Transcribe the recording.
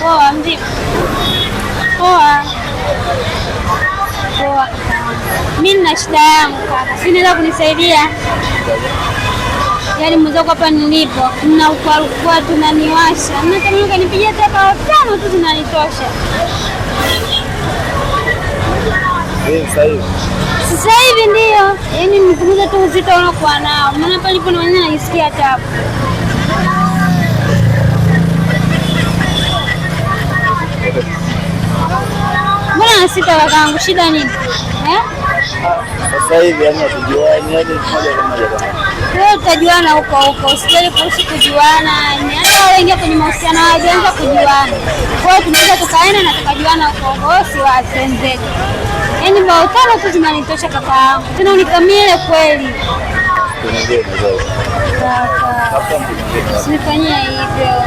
Poa, mzima. Poa. Poa. Mimi nina shida yangu kaka. Si unaweza kunisaidia? Yaani mwenzako hapa nilipo, na ukwa tunaniwasha. Natamani kanipigia taka 5 tu zinanitosha. Sasa hivi ndio. Yaani nipunguze tu uzito unaokuwa nao. Maana hapa nilipo na mwenyewe najisikia tabu. Mbona nasita kakangu, shida nini? Sasa hivi yani tujuane hadi moja kwa moja bwana. Wewe utajuana huko, usijali kuhusu kujuana. Hata wengi kwenye mahusiano hawajaanza kujuana. Kwa hiyo tunaweza tukaenda na tukajuana huko, si wasenzetu. Yaani bao 5 tu zinanitosha kakaangu. Tena unikamile kweli. Tunaendelea na zaidi. Kaka. Usifanyie hivyo.